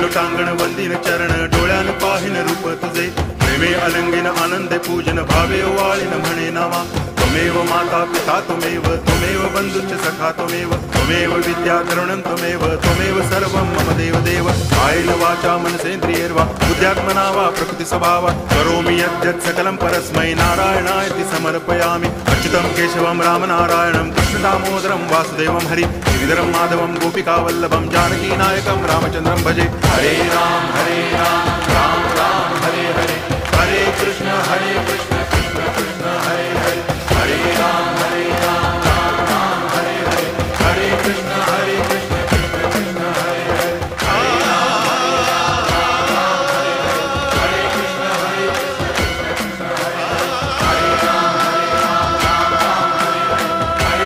लोटांगण वंदिन चरण डोळ्यान पाहिन रूप तुझे प्रेमे अलंगिन आनंदे पूजन भावे वाळीन म्हणे नावा त्वमेव माता पिता त्वमेव बंधुश्च सखा त्वमेव विद्या करुणं त्वमेव सर्वं मम देव कायेन वाचा मनसेन्द्रियैर्वा बुद्ध्यात्मना वा प्रकृति स्वभावात् करोमि यद्यत् सकलं परस्मै नारायणायति समर्पयामि अच्युतं केशवं रामनारायणं कृष्णदामोदरं वासुदेवं हरि गिरिधरं माधवं गोपिकावल्लभं जानकीनायकं रामचन्द्रं भजे हरे राम राम राम हरे हरे हरे कृष्ण